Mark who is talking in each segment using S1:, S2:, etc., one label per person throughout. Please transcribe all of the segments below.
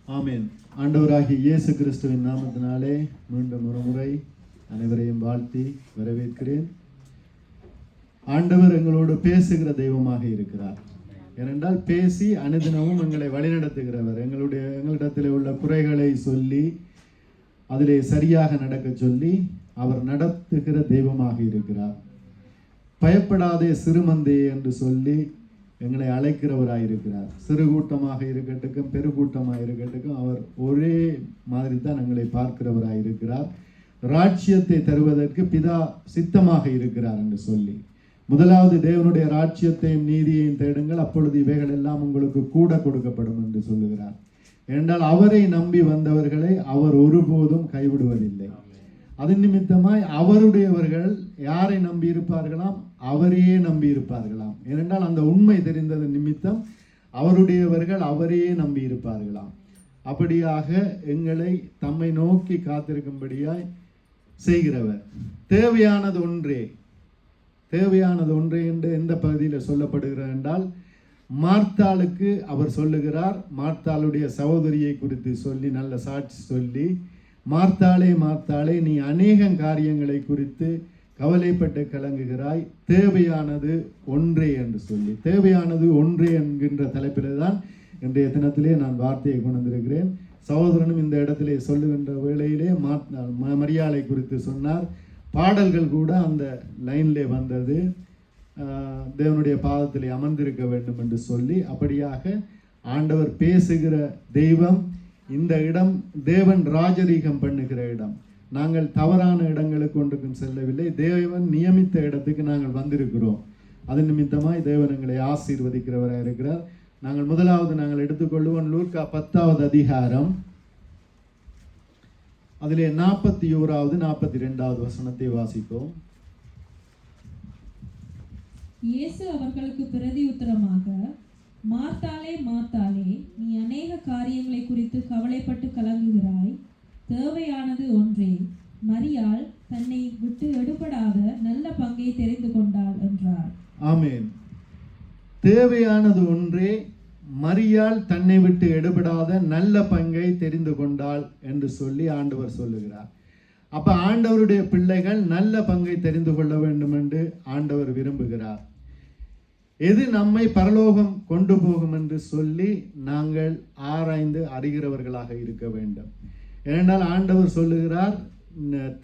S1: ஆமென். ஆண்டவராகிய இயேசு கிறிஸ்துவின் நாமத்தினாலே மீண்டும் ஒரு முறை அனைவரையும் வாழ்த்தி வரவேற்கிறேன். ஆண்டவர் எங்களோடு பேசுகிற தெய்வமாக இருக்கிறார். ஏனென்றால் பேசி அனுதினமும் எங்களை வழிநடத்துகிறவர். எங்களிடத்தில் உள்ள குறைகளை சொல்லி அதிலே சரியாக நடக்க சொல்லி அவர் நடத்துகிற தெய்வமாக இருக்கிறார். பயப்படாதே சிறுமந்தே என்று சொல்லி எங்களை அழைக்கிறவராயிருக்கிறார். சிறு கூட்டமாக இருக்கட்டும் பெருக்கூட்டமாக இருக்கட்டும் அவர் ஒரே மாதிரி தான் எங்களை பார்க்கிறவராயிருக்கிறார். ராஜ்யத்தை தருவதற்கு பிதா சித்தமாக இருக்கிறார் என்று சொல்லி, முதலாவது தேவனுடைய ராஜ்யத்தையும் நீதியையும் தேடுங்கள், அப்பொழுது இவைகள் எல்லாம் உங்களுக்கு கூட கொடுக்கப்படும் என்று சொல்லுகிறார். ஏனென்றால் அவரை நம்பி வந்தவர்களை அவர் ஒருபோதும் கைவிடுவதில்லை. அதன் நிமித்தமாய் அவருடையவர்கள் யாரை நம்பி இருப்பார்களாம்? அவரையே நம்பி இருப்பார்களாம். ஏனென்றால் அந்த உண்மை தெரிந்தது நிமித்தம் அவருடையவர்கள் அவரையே நம்பி இருப்பார்களாம். அப்படியாக எங்களை தம்மை நோக்கி காத்திருக்கும்படியாய் செய்கிறவர். தேவையானது ஒன்றே என்று எந்த பகுதியில் சொல்லப்படுகிறார் என்றால், மார்த்தாளுக்கு அவர் சொல்லுகிறார். மார்த்தாளுடைய சகோதரியை குறித்து சொல்லி நல்ல சாட்சி சொல்லி, மார்த்தாளே மார்த்தாளே, நீ அநேக காரியங்களை குறித்து கவலைப்பட்டு கலங்குகிறாய், தேவையானது ஒன்றே என்று சொல்லி, தேவையானது ஒன்றே என்கின்ற தலைப்பில் தான் இன்றைய தினத்திலே நான் வார்த்தையை கொண்டு வந்திருக்கிறேன். சகோதரனும் இந்த இடத்திலே சொல்லுகின்ற வேளையிலே மரியாளை குறித்து சொன்னார். பாடல்கள் கூட அந்த லைன்லே வந்தது, தேவனுடைய பாதத்திலே அமர்ந்திருக்க வேண்டும் என்று சொல்லி. அப்படியாக ஆண்டவர் பேசுகிற தெய்வம். இந்த இடம் தேவன் ராஜரீகம் பண்ணுகிற இடம். நாங்கள் தவறான இடங்களுக்கு ஒன்றுக்கும் செல்லவில்லை. தேவன் நியமித்த இடத்துக்கு நாங்கள் வந்திருக்கிறோம். அதன் நிமித்தமாய் தேவன் எங்களை ஆசீர்வதிக்கிறவராக இருக்கிறார். முதலாவது நாங்கள் எடுத்துக்கொள்வோம் லூக்கா 10வது அதிகாரம், அதிலே 41வது 42வது வசனத்தை வாசிப்போம்.
S2: இயேசு அவர்களுக்கு பிரதியுத்தரமாக, மார்த்தாளே மார்த்தாளே, நீ அநேக காரியங்களை குறித்து கவலைப்பட்டு கலங்குகிறாய், தேவையானது ஒன்றே, மரியாள் தன்னை விட்டு எடுபடாத நல்ல பங்கை தெரிந்து கொண்டாள் என்றார்.
S1: ஆமென். தேவையானது ஒன்றே, மரியாள் தன்னை விட்டு எடுபடாத நல்ல பங்கை தெரிந்து கொண்டாள் என்று சொல்லி ஆண்டவர் சொல்லுகிறார். அப்ப ஆண்டவருடைய பிள்ளைகள் நல்ல பங்கை தெரிந்து கொள்ள வேண்டும் என்று ஆண்டவர் விரும்புகிறார். எது நம்மை பரலோகம் கொண்டு போகும் என்று சொல்லி நாங்கள் ஆராய்ந்து அறிகிறவர்களாக இருக்க வேண்டும். ஏனென்றால் ஆண்டவர் சொல்லுகிறார்,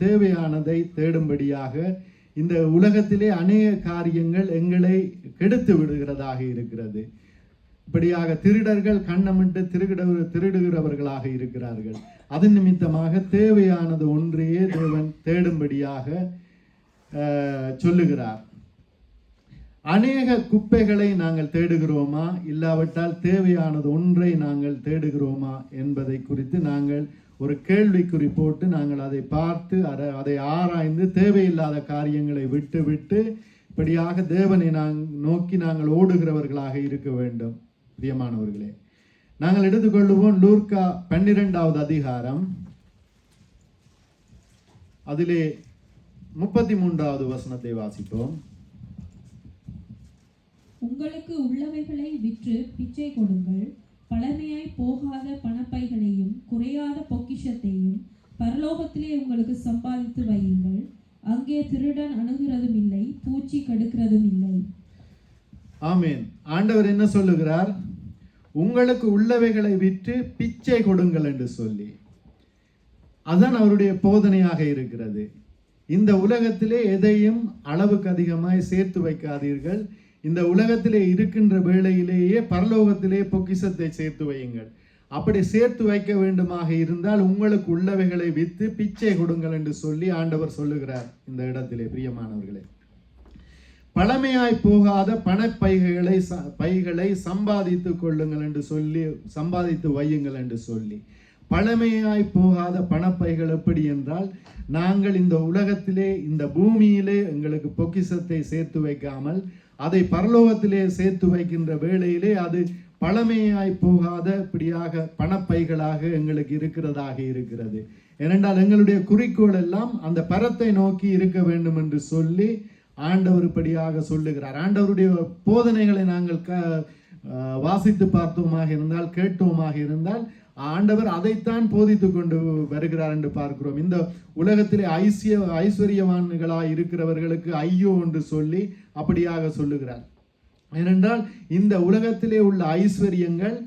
S1: தேவையானதை தேடும்படியாக. இந்த உலகத்திலே அநேக காரியங்கள் எங்களை கெடுத்து விடுகிறதாக இருக்கிறது. இப்படியாக திருடர்கள் கண்ணமிட்டு திருடுகிறவர்களாக இருக்கிறார்கள். அதன் நிமித்தமாக தேவையானது ஒன்றையே தேவன் தேடும்படியாக சொல்லுகிறார். அநேக குப்பைகளை நாங்கள் தேடுகிறோமா, இல்லாவிட்டால் தேவையானது ஒன்றை நாங்கள் தேடுகிறோமா என்பதை குறித்து நாங்கள் ஒரு கேள்விக்குறி போட்டு நாங்கள் அதை பார்த்து அதை ஆராய்ந்து தேவையில்லாத காரியங்களை விட்டு இப்படியாக தேவனை நோக்கி நாங்கள் ஓடுகிறவர்களாக இருக்க வேண்டும். பிரியமானவர்களே, நாங்கள் எடுத்துக்கொள்வோம் லூக்கா 12வது அதிகாரம், அதிலே 33வது வசனத்தை வாசிப்போம்.
S2: உங்களுக்கு உள்ளவைகளை விற்று பிச்சை கொடுங்கள், பழமையாய் போகாத பணப்பைகளையும் குறையாத பொக்கிஷத்தையும் பரலோகத்திலே உங்களுக்கு சம்பாதித்து வையுங்கள், அங்கே திருடன் அணுகிறதும் இல்லை, பூச்சி கெடுக்கிறதும் இல்லை.
S1: ஆமென். ஆண்டவர் என்ன சொல்லுகிறார்? உங்களுக்கு உள்ளவைகளை விற்று பிச்சை கொடுங்கள் என்று சொல்லி. அதுதான் அவருடைய போதனையாக இருக்கிறது. இந்த உலகத்திலே எதையும் அளவுக்கு அதிகமாய் சேர்த்து வைக்காதீர்கள். இந்த உலகத்திலே இருக்கின்ற வேளையிலேயே பரலோகத்திலே பொக்கிஷத்தை சேர்த்து வையுங்கள். அப்படி சேர்த்து வைக்க வேண்டுமாக இருந்தால் உங்களுக்கு உள்ளவைகளை விற்று பிச்சை கொடுங்கள் என்று சொல்லி ஆண்டவர் சொல்லுகிறார் இந்த இடத்திலே. பிரியமானவர்களே, பழமையாய் போகாத பைகளை சம்பாதித்து கொள்ளுங்கள் என்று சொல்லி, சம்பாதித்து வையுங்கள் என்று சொல்லி. பழமையாய் போகாத பணப்பைகள் எப்படி என்றால், நாங்கள் இந்த உலகத்திலே இந்த பூமியிலே எங்களுக்கு பொக்கிஷத்தை சேர்த்து வைக்காமல் அதை பரலோகத்திலே சேர்த்து வைக்கின்ற வேளையிலே அது பழமையாய் போகாத இப்படியாக பணப்பைகளாக எங்களுக்கு இருக்கிறதாக இருக்கிறது. ஏனென்றால் எங்களுடைய குறிக்கோள் எல்லாம் அந்த பரத்தை நோக்கி இருக்க வேண்டும் என்று சொல்லி ஆண்டவர் இப்படியாக சொல்லுகிறார். ஆண்டவருடைய போதனைகளை நாங்கள் வாசித்து பார்த்தோமாக இருந்தால், கேட்டோமாக இருந்தால், ஆண்டவர் அதைத்தான் போதித்து கொண்டு வருகிறார் என்று பார்க்கிறோம். இந்த உலகத்திலே ஐஸ்வர்யவான்களாய் இருக்கிறவர்களுக்கு ஐயோ என்று சொல்லி அப்படியாக சொல்லுகிறார். ஏனென்றால் இந்த உலகத்திலே உள்ள ஐஸ்வர்யங்கள்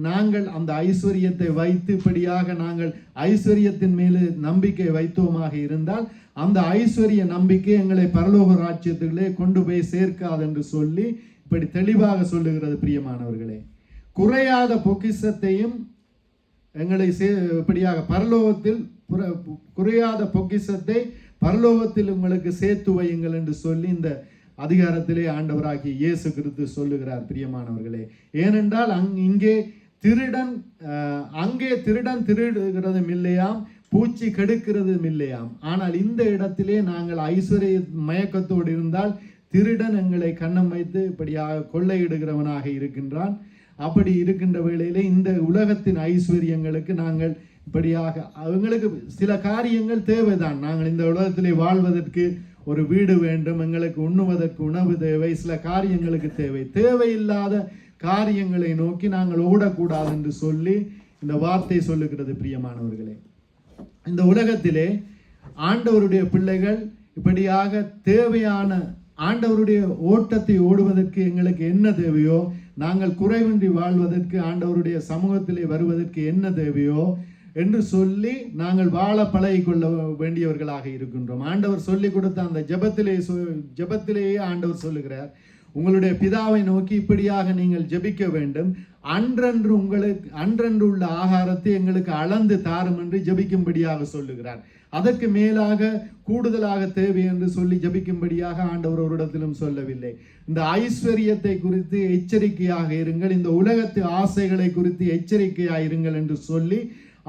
S1: நாங்கள் அந்த ஐஸ்வர்யத்தை வைத்து இப்படியாக நாங்கள் ஐஸ்வர்யத்தின் மேலே நம்பிக்கை வைத்தோமாக இருந்தால் அந்த ஐஸ்வர்ய நம்பிக்கை எங்களை பரலோக ராஜ்யத்திலே கொண்டு போய் சேர்க்காது என்று சொல்லி இப்படி தெளிவாக சொல்லுகிறது. பிரியமானவர்களே, குறையாத பொக்கிஷத்தையும் எங்களை இப்படியாக பரலோகத்தில் குறையாத பொக்கிஷத்தை பரலோகத்தில் உங்களுக்கு சேர்த்து வையுங்கள் என்று சொல்லி இந்த அதிகாரத்திலே ஆண்டவராகிய இயேசு கிறிஸ்து சொல்லுகிறார். பிரியமானவர்களே, ஏனென்றால் அங்கே திருடன் திருடுகிறதும் இல்லையாம், பூச்சி கெடுக்கிறதும் இல்லையாம். ஆனால் இந்த இடத்திலே நாங்கள் ஐஸ்வர்ய மயக்கத்தோடு இருந்தால் திருடன் எங்களை கண்ணம் வைத்து இப்படியாக கொள்ளையிடுகிறவனாக இருக்கின்றான். அப்படி இருக்கின்ற வேளையிலே இந்த உலகத்தின் ஐஸ்வர்யங்களுக்கு நாங்கள் இப்படியாக அவங்களுக்கு சில காரியங்கள் தேவைதான். நாங்கள் இந்த உலகத்திலே வாழ்வதற்கு ஒரு வீடு வேண்டும், எங்களுக்கு உண்ணுவதற்கு உணவு தேவை, சில காரியங்களுக்கு தேவையில்லாத காரியங்களை நோக்கி நாங்கள் ஓடக்கூடாது என்று சொல்லி இந்த வார்த்தை சொல்லுகிறது. பிரியமானவர்களே, இந்த உலகத்திலே ஆண்டவருடைய பிள்ளைகள் இப்படியாக தேவையான ஆண்டவருடைய ஓட்டத்தை ஓடுவதற்கு எங்களுக்கு என்ன தேவையோ, நாங்கள் குறைவின்றி வாழ்வதற்கு ஆண்டவருடைய சமூகத்திலே வருவதற்கு என்ன தேவையோ என்று சொல்லி நாங்கள் வாழ பழகிக்கொள்ள வேண்டியவர்களாக இருக்கின்றோம். ஆண்டவர் சொல்லி கொடுத்த அந்த ஜெபத்திலேயே ஆண்டவர் சொல்லுகிறார், உங்களுடைய பிதாவை நோக்கி இப்படியாக நீங்கள் ஜெபிக்க வேண்டும், அன்றன்று உள்ள ஆகாரத்தை எங்களுக்கு அளந்து தாரும் என்று ஜெபிக்கும்படியாக சொல்லுகிறார். அதற்கு மேலாக கூடுதலாக தேவை என்று சொல்லி ஜெபிக்கும்படியாக ஆண்டவர் ஒரு இடத்திலும் சொல்லவில்லை. இந்த ஐஸ்வர்யத்தை குறித்து எச்சரிக்கையாக இருங்கள், இந்த உலகத்து ஆசைகளை குறித்து எச்சரிக்கையாக இருங்கள் என்று சொல்லி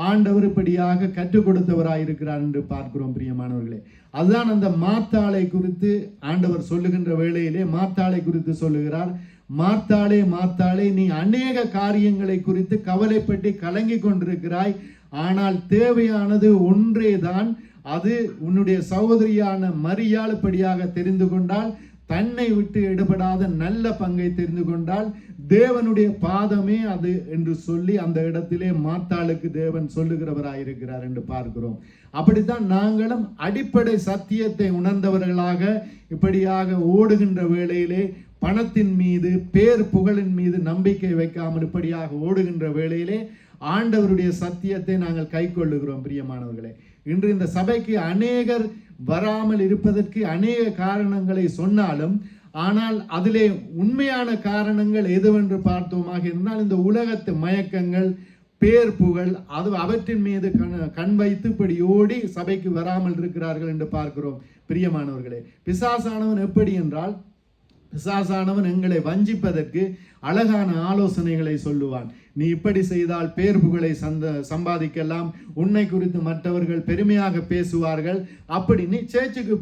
S1: ஆண்டவர் இப்படியாக கற்றுக் கொடுத்தவராயிருக்கிறார் என்று பார்க்கிறோம். பிரியமானவர்களே, அதுதான் அந்த மாத்தாளை குறித்து ஆண்டவர் சொல்லுகின்ற வேளையிலே மாத்தாளை குறித்து சொல்லுகிறார். மாத்தாளே மாத்தாளே, நீ அநேக காரியங்களை குறித்து கவலைப்பட்டு கலங்கி கொண்டிருக்கிறாய், ஆனால் தேவையானது ஒன்றேதான். அது உன்னுடைய சகோதரியான மரியாள் இப்படியாக தெரிந்து கொண்டால், தன்னை விட்டு எடுபடாத நல்ல பங்கை தெரிந்து கொண்டால் தேவனுடைய பாதமே அது என்று சொல்லி அந்த இடத்திலே மாத்தாளுக்கு தேவன் சொல்லுகிறவராயிருக்கிறார் என்று பார்க்கிறோம். அப்படித்தான் நாங்களும் அடிப்படை சத்தியத்தை உணர்ந்தவர்களாக இப்படியாக ஓடுகின்ற வேளையிலே பணத்தின் மீது பேர் புகழின் மீது நம்பிக்கை வைக்காமல் இப்படியாக ஓடுகின்ற வேளையிலே ஆண்டவருடைய சத்தியத்தை நாங்கள் கை கொள்ளுகிறோம். பிரியமானவர்களே, இன்று இந்த சபைக்கு அநேகர் வராமல் இருப்பதற்கு அநேக காரணங்களை சொன்னாலும், ஆனால் அதிலே உண்மையான காரணங்கள் எதுவென்று பார்த்தோமாக இருந்தால் இந்த உலகத்து மயக்கங்கள், பேர் புகழ், அவற்றின் மீது கண் வைத்து இப்படி ஓடி சபைக்கு வராமல் இருக்கிறார்கள் என்று பார்க்கிறோம். பிரியமானவர்களே, பிசாசானவன் எப்படி என்றால், பிசாசானவன் எங்களை வஞ்சிப்பதற்கு அழகான ஆலோசனைகளை சொல்லுவான். நீ இப்படி செய்தால் பேர் புகழை சம்பாதிக்கலாம், உன்னை குறித்து மற்றவர்கள் பெருமையாக பேசுவார்கள், அப்படி நீ சேர்ச்சுக்கு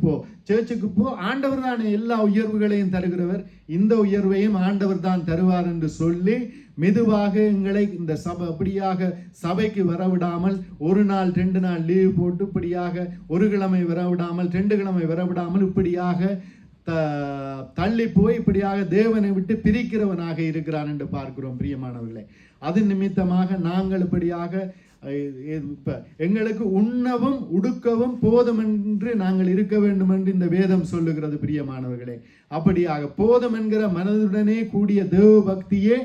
S1: போ, ஆண்டவர் தானே எல்லா உயர்வுகளையும் தருகிறவர், இந்த உயர்வையும் ஆண்டவர் தான் தருவார் என்று சொல்லி மெதுவாக எங்களை இந்த அப்படியாக சபைக்கு வரவிடாமல், ஒரு நாள் 2 நாள் லீவு போட்டு இப்படியாக ஒரு கிழமை வரவிடாமல் 2 கிழமை வரவிடாமல் இப்படியாக தள்ளி போய் இப்படியாக தேவனை விட்டு பிரிக்கிறவனாக இருக்கிறான் என்று பார்க்கிறோம். பிரியமானவர்களே, அது நிமித்தமாக நாங்கள் இப்படியாக எங்களுக்கு உண்ணவும் உடுக்கவும் போதும் என்று நாங்கள் இருக்க வேண்டும் என்று இந்த வேதம் சொல்லுகிறது. பிரியமானவர்களே, அப்படியாக போதும் என்கிற மனதுடனே கூடிய தேவ பக்தியே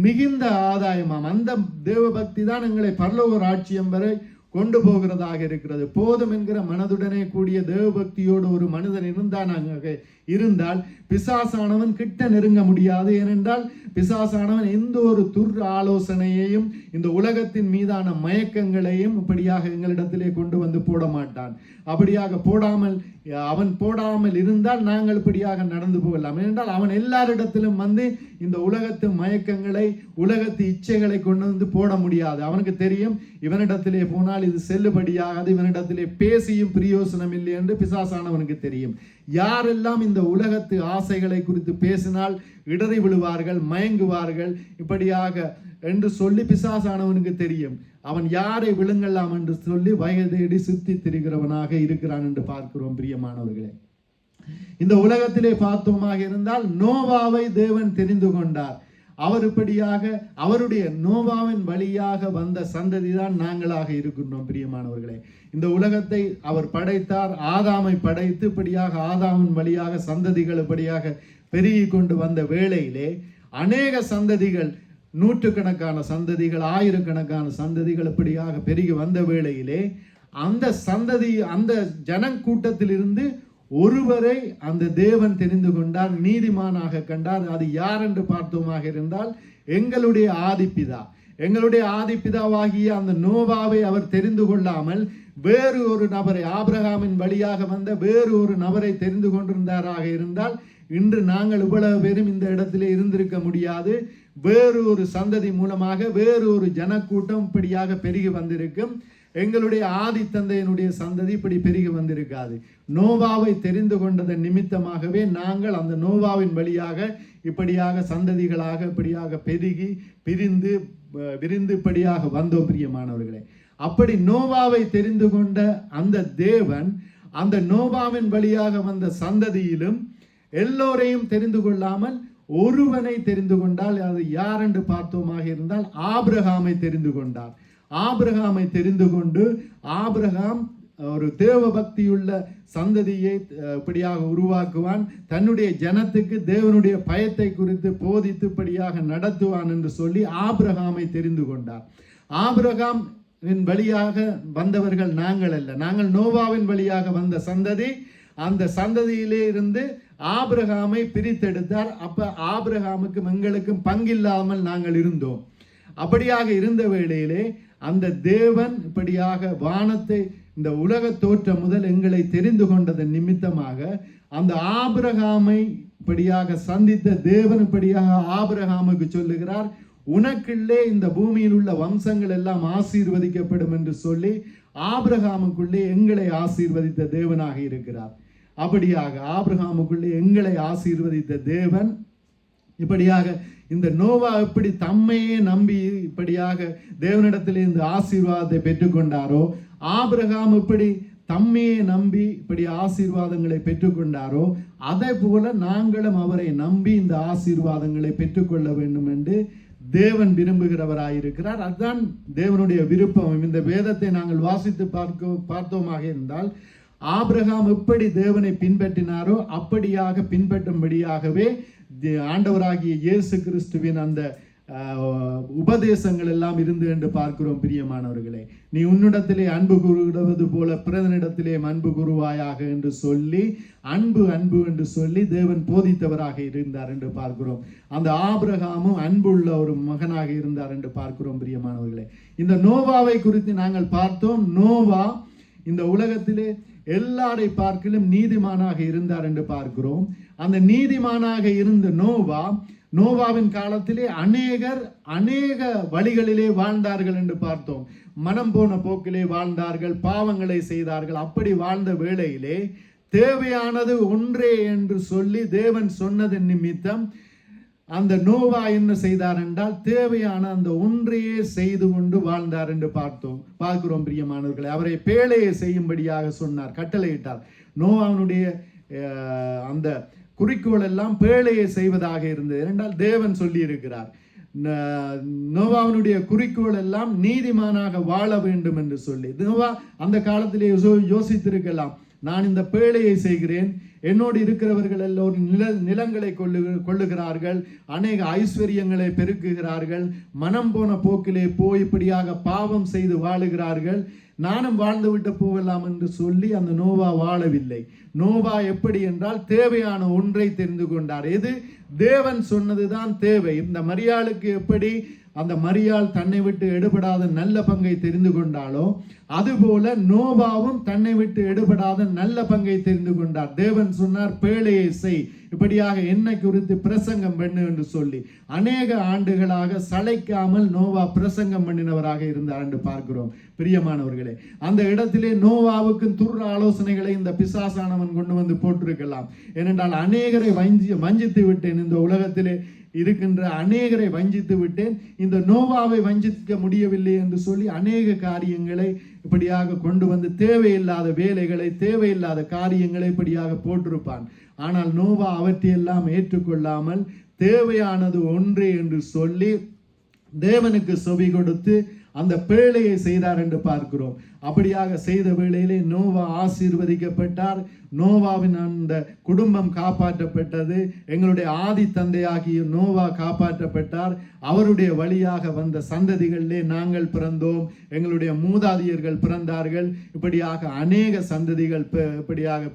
S1: மிகுந்த ஆதாயமாம். அந்த தேவ பக்தி தான் எங்களை பரலோக ராஜ்யம் வரை கொண்டு போகிறதாக இருக்கிறது. போதும் என்கிற மனதுடனே கூடிய தேவபக்தியோடு ஒரு மனிதன் இருந்தால் பிசாசானவன் கிட்ட நெருங்க முடியாது. ஏனென்றால் பிசாசானவன் எந்த ஒரு ஆலோசனையையும் இந்த உலகத்தின் மீதான மயக்கங்களையும் இப்படியாக எங்களிடத்திலே கொண்டு வந்து போட மாட்டான். அப்படியாக அவன் போடாமல் இருந்தால் நாங்கள் இப்படியாக நடந்து போகலாம். ஏனென்றால் அவன் எல்லாரிடத்திலும் வந்து இந்த உலகத்து மயக்கங்களை, உலகத்து இச்சைகளை கொண்டு வந்து போட முடியாது. அவனுக்கு தெரியும், இவனிடத்திலே போனால் இது செல்லுபடியாகாது, இவனிடத்திலே பேசியும் பிரயோசனம் இல்லை என்று பிசாசானவனுக்கு தெரியும். யாரெல்லாம் இந்த உலகத்து ஆசைகளை குறித்து பேசினால் இடறி விழுவார்கள், மயங்குவார்கள் இப்படியாக என்று சொல்லி பிசாசானவனுக்கு தெரியும். அவன் யாரை விழுங்கலாம் என்று சொல்லி வயதேடி சுத்தி திரிகிறவனாக இருக்கிறான் என்று பார்க்கிறோம். பிரியமானவர்களே, இந்த உலகத்திலே பார்த்தோமாக இருந்தால் நோவாவை தேவன் தெரிந்து கொண்டார். அவர் இப்படியாக அவருடைய நோவாவின் வழியாக வந்த சந்ததி தான் நாங்களாக இருக்கின்றோம். பிரியமானவர்களே, இந்த உலகத்தை அவர் படைத்தார், ஆதாமை படைத்து இப்படியாக ஆதாமின் வழியாக சந்ததிகள் இப்படியாக பெருகி கொண்டு வந்த வேளையிலே அநேக சந்ததிகள், நூற்றுக்கணக்கான சந்ததிகள், ஆயிரக்கணக்கான சந்ததிகள் இப்படியாக பெருகி வந்த வேளையிலே அந்த சந்ததி, அந்த ஜனக்கூட்டத்திலிருந்து ஒருவரை அந்த தேவன் தெரிந்து கொண்டார், நீதிமானாக கண்டார். அது யார் என்று பார்த்தோமாக இருந்தால் எங்களுடைய ஆதிப்பிதா, எங்களுடைய ஆதிப்பிதாவாகிய அந்த நோவாவை அவர் தெரிந்து கொள்ளாமல் வேறு ஒரு நபரை, ஆபிரகாமின் வழியாக வந்த வேறு ஒரு நபரை தெரிந்து கொண்டிருந்தாராக இருந்தால் இன்று நாங்கள் இவ்வளவு பேரும் இந்த இடத்திலே இருந்திருக்க முடியாது. வேறு ஒரு சந்ததி மூலமாக வேறு ஒரு ஜனக்கூட்டம் இப்படியாக பெருகி வந்திருக்கும். எங்களுடைய ஆதி தந்தையினுடைய சந்ததி இப்படி பெருகி வந்திருக்காது. நோவாவை தெரிந்து கொண்டதன் நிமித்தமாகவே நாங்கள் அந்த நோவாவின் வழியாக இப்படியாக சந்ததிகளாக இப்படியாக பெருகி பிரிந்து விரிந்து இப்படியாக வந்தோம். பிரியமானவர்களே, அப்படி நோவாவை தெரிந்து கொண்ட அந்த தேவன் அந்த நோவாவின் வழியாக வந்த சந்ததியிலும் எல்லோரையும் தெரிந்து கொள்ளாமல் ஒருவனை தெரிந்து கொண்டால் அது யார் என்று பார்த்தோமாக இருந்தால் ஆபிரகாமை தெரிந்து கொண்டார். ஆபிரகாமை தெரிந்து கொண்டு ஆபிரகாம் ஒரு தேவ பக்தியுள்ள சந்ததியை இப்படியாக உருவாக்குவான், தன்னுடைய ஜனத்துக்கு தேவனுடைய பயத்தை குறித்து போதித்து இப்படியாக நடத்துவான் என்று சொல்லி ஆபிரகாமை தெரிந்து கொண்டார். ஆபிரகாம் வழியாக வந்தவர்கள் நாங்கள் அல்ல, நாங்கள் நோவாவின் வழியாக வந்த சந்ததி. அந்த சந்ததியிலே இருந்து ஆபிரகாமை பிரித்தெடுத்தார். அப்ப ஆபிரகாமுக்கும் எங்களுக்கும் பங்கில்லாமல் நாங்கள் இருந்தோம். அப்படியாக இருந்த வேளையிலே அந்த தேவன் இப்படியாக வானத்தை, இந்த உலக தோற்றம் முதல் எங்களை தெரிந்து கொண்டதன் நிமித்தமாக அந்த ஆபிரகாமை இப்படியாக சந்தித்த தேவன் இப்படியாக ஆபிரகாமுக்கு சொல்லுகிறார், உனக்குள்ளே இந்த பூமியில் உள்ள வம்சங்கள் எல்லாம் ஆசீர்வதிக்கப்படும் என்று சொல்லி ஆபிரகாமுக்குள்ளே எங்களை ஆசீர்வதித்த தேவனாக இருக்கிறார். அப்படியாக ஆபிரகாமுக்குள்ளே எங்களை ஆசீர்வதித்த தேவன் இப்படியாக இந்த நோவா எப்படி தம்மையே நம்பி இப்படியாக தேவனிடத்தில் இந்த ஆசீர்வாதத்தை பெற்றுக்கொண்டாரோ, ஆபிரகாம் இப்படி தம்மையே நம்பி இப்படி ஆசீர்வாதங்களை பெற்றுக்கொண்டாரோ, அதே போல நாங்களும் அவரை நம்பி இந்த ஆசீர்வாதங்களை பெற்றுக்கொள்ள வேண்டும் என்று தேவன் விரும்புகிறவராயிருக்கிறார். அதுதான் தேவனுடைய விருப்பம். இந்த வேதத்தை நாங்கள் வாசித்து பார்த்தோமாக இருந்தால் ஆபிரகாம் எப்படி தேவனை பின்பற்றினாரோ அப்படியாக பின்பற்றும்படியாகவே ஆண்டவராகிய இயேசு கிறிஸ்துவின் அந்த உபதேசங்கள் எல்லாம் இருந்து என்று பார்க்கிறோம். பிரியமானவர்களே, நீ உன்னிடத்திலே அன்பு கூறுவது போல பிறனிடத்திலே அன்பு கூறுவாயாக என்று சொல்லி அன்பு அன்பு என்று சொல்லி தேவன் போதித்தவராக இருந்தார் என்று பார்க்கிறோம். அந்த ஆபிரகாமும் அன்புள்ள ஒரு மகனாக இருந்தார் என்று பார்க்கிறோம். பிரியமானவர்களே, இந்த நோவாவை குறித்து நாங்கள் பார்த்தோம். நோவா இந்த உலகத்திலே எல்லாரை பார்க்கிலும் நீதிமானாக இருந்தார் என்று பார்க்கிறோம். அந்த நீதிமானாக இருந்த நோவாவின் காலத்திலே அநேக வழிகளிலே வாழ்ந்தார்கள் என்று பார்த்தோம். மனம் போன போக்கிலே வாழ்ந்தார்கள், பாவங்களை செய்தார்கள். அப்படி வாழ்ந்த வேளையிலே தேவையானது ஒன்றே என்று சொல்லி தேவன் சொன்னதன் நிமித்தம் அந்த நோவா என்ன செய்தார் என்றால் தேவையான அந்த ஒன்றையே செய்து கொண்டு வாழ்ந்தார் என்று பார்க்கிறோம். பிரியமானவர்களை, அவரை பேழையை செய்யும்படியாக சொன்னார், கட்டளையிட்டார். நோவாவினுடைய அந்த குறிக்கோள் எல்லாம் பேழையை செய்வதாக இருந்தது என்றால் தேவன் சொல்லி இருக்கிறார். நோவாவினுடைய குறிக்கோள் எல்லாம் நீதிமானாக வாழ வேண்டும் என்று சொல்லி. நோவா அந்த காலத்திலே யோசித்திருக்கலாம், நான் இந்த பேழையை செய்கிறேன், என்னோடு இருக்கிறவர்கள் எல்லோரும் நிலங்களை கொள்ளுகிறார்கள், அநேக ஐஸ்வர்யங்களை பெருக்குகிறார்கள், மனம் போன போக்கிலே போய் இப்படியாக பாவம் செய்து வாழுகிறார்கள், நானும் வாழ்ந்து விட்டு போகலாம் என்று சொல்லி அந்த நோவா வாழவில்லை. நோவா எப்படி என்றால் தேவையான ஒன்றை தெரிந்து கொண்டார். எது? தேவன் சொன்னதுதான் தேவை. இந்த மரியாளுக்கு எப்படி அந்த மரியாள் தன்னை விட்டு எடுபடாத நல்ல பங்கை தெரிந்து கொண்டாலோ அதுபோல நோவாவும் தன்னை விட்டு எடுபடாத நல்ல பங்கை தெரிந்து கொண்டார். தேவன் சொன்னார், பேழையை செய், இப்படியாக என்னை குறித்து பிரசங்கம் பண்ணு என்று சொல்லி அநேக ஆண்டுகளாக சளைக்காமல் நோவா பிரசங்கம் பண்ணினவராக இருந்தார் என்று பார்க்கிறோம். பிரியமானவர்களே, அந்த இடத்திலே நோவாவுக்கு துர் ஆலோசனைகளை இந்த பிசாசானவன் கொண்டு வந்து போட்டிருக்கலாம். ஏனென்றால் அநேகரை வஞ்சித்து விட்டேன், இந்த உலகத்திலே இருக்கின்ற அநேகரை வஞ்சித்து விட்டேன், இந்த நோவாவை வஞ்சிக்க முடியவில்லை என்று சொல்லி அநேக காரியங்களை இப்படியாக கொண்டு வந்து தேவையில்லாத வேலைகளை, தேவையில்லாத காரியங்களை இப்படியாக போட்டிருப்பான். ஆனால் நோவா அவற்றையெல்லாம் ஏற்றுக்கொள்ளாமல் தேவையானது ஒன்றே என்று சொல்லி தேவனுக்கு செவி கொடுத்து அந்த பேழையை செய்தார் என்று பார்க்கிறோம். அப்படியாக செய்த வேளையிலே நோவா ஆசீர்வதிக்கப்பட்டார். நோவாவின் அந்த குடும்பம் காப்பாற்றப்பட்டது. எங்களுடைய ஆதி தந்தையாகிய நோவா காப்பாற்றப்பட்டார். அவருடைய வழியாக வந்த சந்ததிகளிலே நாங்கள் பிறந்தோம், எங்களுடைய மூதாதையர்கள் பிறந்தார்கள். இப்படியாக அநேக சந்ததிகள் இப்படியாக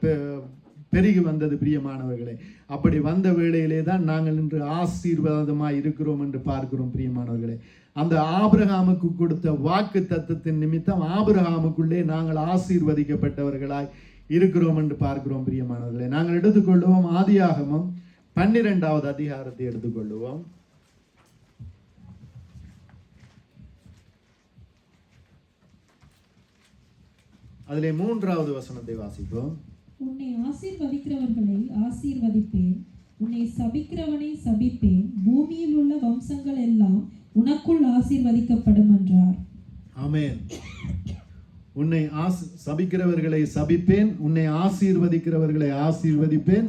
S1: பெருகி வந்தது. பிரியமானவர்களே, அப்படி வந்த வேளையிலே தான் நாங்கள் இன்று ஆசீர்வாதமாய் இருக்கிறோம் என்று பார்க்கிறோம். பிரியமானவர்களே, அந்த ஆபிரகாமுக்கு கொடுத்த வாக்கு தத்தத்தின் நிமித்தம் ஆபிரகாமுக்குள்ளே நாங்கள் ஆசீர்வதிக்கப்பட்டவர்களாய் இருக்கிறோம் என்று பார்க்கிறோம். பிரியமானவர்களே, நாங்கள் எடுத்துக்கொள்வோம் ஆதியாகமம் 12வது அதிகாரத்தை எடுத்துக்கொள்வோம். அதிலே 3வது வசனத்தை வாசிப்போம்.
S2: உன்னை ஆசீர்வதிக்கிறவர்களை ஆசீர்வதிப்பேன், உன்னை சபிக்கிறவனை சபிப்பேன், பூமியில் உள்ள வம்சங்கள் எல்லாம் உனக்குள் ஆசீர்வதிக்கப்படும் என்றார்.
S1: ஆமென். உன்னை சபிக்கிறவர்களை சபிப்பேன், உன்னை ஆசீர்வதிக்கிறவர்களை ஆசீர்வதிப்பேன்,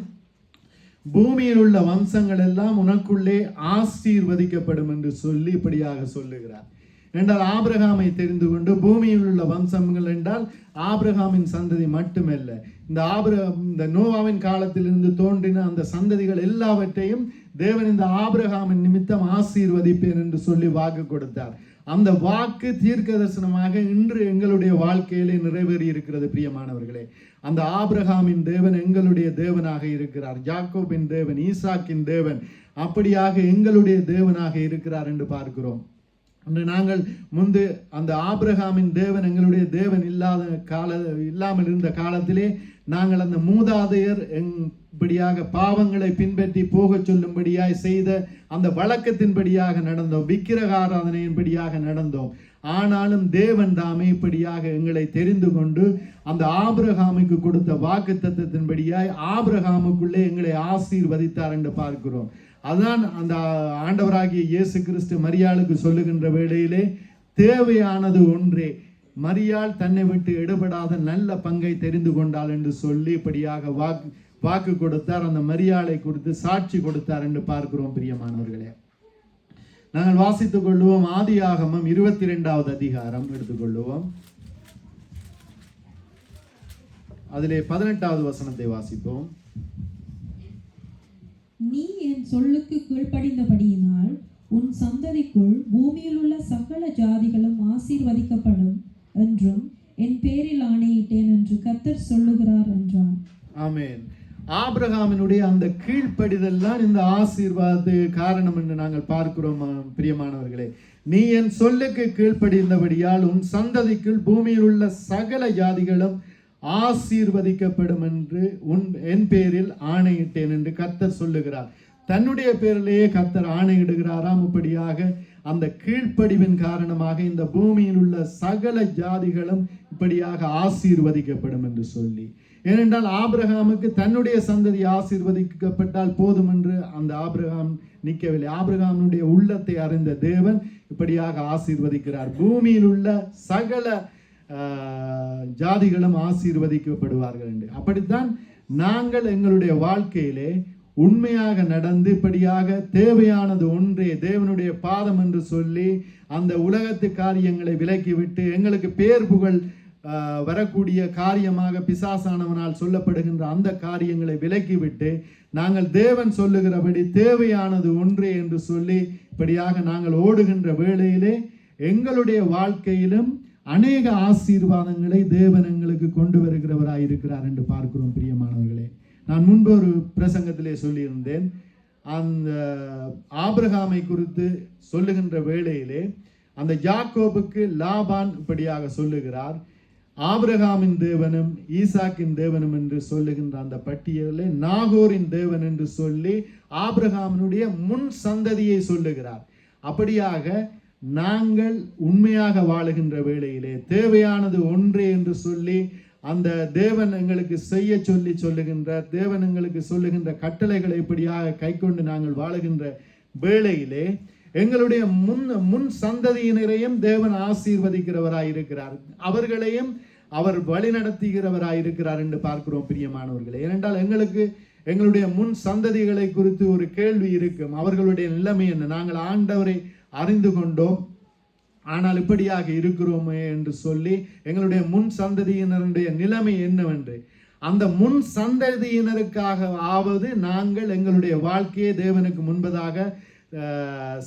S1: பூமியில் உள்ள வம்சங்கள் எல்லாம் உனக்குள்ளே ஆசீர்வதிக்கப்படும் என்று சொல்லி இப்படியாக சொல்லுகிறார். என்றால் ஆபிரகாமை தெரிந்து கொண்டு பூமியில் உள்ள வம்சங்கள் என்றால் ஆபிரகாமின் சந்ததி மட்டுமல்ல, இந்த நோவாவின் காலத்திலிருந்து தோன்றின அந்த சந்ததிகள் எல்லாவற்றையும் தேவன் இந்த ஆபிரகாமின் நிமித்தம் ஆசீர்வதிப்பேன் என்று சொல்லி வாக்கு கொடுத்தார். அந்த வாக்கு தீர்க்க தரிசனமாக இன்று எங்களுடைய வாழ்க்கையிலே நிறைவேறி இருக்கிறது. பிரியமானவர்களே, அந்த ஆபிரகாமின் தேவன் எங்களுடைய தேவனாக இருக்கிறார். யாக்கோபின் தேவன், ஈசாக்கின் தேவன், அப்படியாக எங்களுடைய தேவனாக இருக்கிறார் என்று பார்க்கிறோம். நாங்கள் முன்பு அந்த ஆபிரகாமின் தேவன் எங்களுடைய தேவன் இல்லாமல் இருந்த காலத்திலே நாங்கள் அந்த மூதாதையர் இப்படியாக பாவங்களை பின்பற்றி போக சொல்லும்படியாய் செய்த அந்த வழக்கத்தின்படியாக நடந்தோம், விக்கிரக ஆராதனையின்படியாக நடந்தோம். ஆனாலும் தேவன் தாமே இப்படியாக எங்களை தெரிந்து கொண்டு அந்த ஆபிரகாமுக்கு கொடுத்த வாக்கு தத்தத்தின்படியாய் ஆபிரகாமுக்குள்ளே எங்களை ஆசீர்வதித்தார் என்று பார்க்கிறோம். அதான் அந்த ஆண்டவராகிய இயேசு கிறிஸ்து மரியாளுக்கு சொல்லுகின்ற வேளையிலே தேவையானது ஒன்றே, மரியாள் தன்னை விட்டு எடுபடாத நல்ல பங்கை தெரிந்து கொண்டாள் என்று சொல்லி இப்படியாக வாக்கு கொடுத்தார். அந்த மரியாளை கொடுத்து சாட்சி கொடுத்தார் என்று பார்க்கிறோம். பிரியமானவர்களே, நாங்கள் வாசித்துக் கொள்வோம். ஆதியாகமம் 22வது அதிகாரம் எடுத்துக்கொள்வோம். அதிலே 18வது வசனத்தை வாசிப்போம்.
S2: நீ என் சொல்லுக்கு கீழ்ப்படிந்தபடியினால் உன் சந்ததிக்குள் பூமியில் உள்ள சகல ஜாதிகளும் ஆசீர்வதிக்கப்படும் என்றும் என் பேரில் ஆணையிட்டேன் என்று கர்த்தர் சொல்லுகிறார் என்றான்.
S1: ஆமென். ஆபிரகாமினுடைய அந்த கீழ்ப்படிதல் தான் இந்த ஆசீர்வாதத்துக்கு காரணம் என்று நாங்கள் பார்க்கிறோம். பிரியமானவர்களே, நீ என் சொல்லுக்கு கீழ்ப்படிந்தபடியால் உன் சந்ததிக்குள் பூமியில் உள்ள சகல ஜாதிகளும் ஆசீர்வதிக்கப்படும் என்று என் பேரில் ஆணையிட்டேன் என்று கர்த்தர் சொல்லுகிறார். தன்னுடைய பேரிலேயே கர்த்தர் ஆணையிடுகிறாராம். இப்படியாக அந்த கீழ்ப்படிவின் காரணமாக இந்த பூமியில் உள்ள சகல ஜாதிகளும் இப்படியாக ஆசீர்வதிக்கப்படும் என்று சொல்லி. ஏனென்றால் ஆபிரகாமுக்கு தன்னுடைய சந்ததி ஆசீர்வதிக்கப்பட்டால் போதும் என்று அந்த ஆபிரகாம் நிற்கவில்லை. ஆபிரகாமுடைய உள்ளத்தை அறிந்த தேவன் இப்படியாக ஆசீர்வதிக்கிறார். பூமியில் உள்ள சகல ஜாதிகளும் ஆசீர்வதிக்கப்படுவார்கள் என்று. அப்படித்தான் நாங்கள் எங்களுடைய வாழ்க்கையிலே உண்மையாக நடந்து இப்படியாக தேவையானது ஒன்றே, தேவனுடைய பாதம் என்று சொல்லி அந்த உலகத்து காரியங்களை விலக்கிவிட்டு எங்களுக்கு பேர் புகழ் வரக்கூடிய காரியமாக பிசாசானவனால் சொல்லப்படுகின்ற அந்த காரியங்களை விலக்கிவிட்டு நாங்கள் தேவன் சொல்லுகிறபடி தேவையானது ஒன்றே என்று சொல்லி இப்படியாக நாங்கள் ஓடுகின்ற வேளையிலே எங்களுடைய வாழ்க்கையிலும் அநேக ஆசீர்வாதங்களை தேவன் எங்களுக்கு கொண்டு வருகிறவராய் இருக்கிறார் என்று பார்க்கிறோம். பிரியமானவர்களே, நான் முன்பு ஒரு பிரசங்கத்திலே சொல்லியிருந்தேன், அந்த ஆபிரகாமை குறித்து சொல்லுகின்ற வேளையிலே அந்த யாக்கோபுக்கு லாபான் இப்படியாக சொல்லுகிறார், ஆபிரகாமின் தேவனும் ஈசாக்கின் தேவனும் என்று சொல்லுகின்ற அந்த பட்டியலில் நாகோரின் தேவன் என்று சொல்லி ஆபிரகாமினுடைய முன் சந்ததியை சொல்லுகிறார். அப்படியாக நாங்கள் உண்மையாக வாழுகின்ற வேளையிலே தேவையானது ஒன்றே என்று சொல்லி அந்த தேவன் எங்களுக்கு செய்ய சொல்லுகின்ற தேவன் எங்களுக்கு சொல்லுகின்ற கட்டளைகளை இப்படியாக கை கொண்டு நாங்கள் வாழுகின்ற வேளையிலே எங்களுடைய முன் சந்ததியினரையும் தேவன் ஆசீர்வதிக்கிறவராய் இருக்கிறார், அவர்களையும் அவர் வழி நடத்துகிறவராய் இருக்கிறார் என்று பார்க்கிறோம். பிரியமானவர்களே, ஏனென்றால் எங்களுடைய முன் சந்ததிகளை குறித்து ஒரு கேள்வி இருக்கும். அவர்களுடைய நிலைமை என்ன? நாங்கள் ஆண்டவரை அறிந்து கொண்டோம், ஆனால் இப்படியாக இருக்கிறோமே என்று சொல்லி எங்களுடைய முன் சந்ததியினருடைய நிலைமை என்னவென்று, அந்த முன் சந்ததியினருக்காக ஆவது நாங்கள் எங்களுடைய வாழ்க்கையை தேவனுக்கு முன்பதாக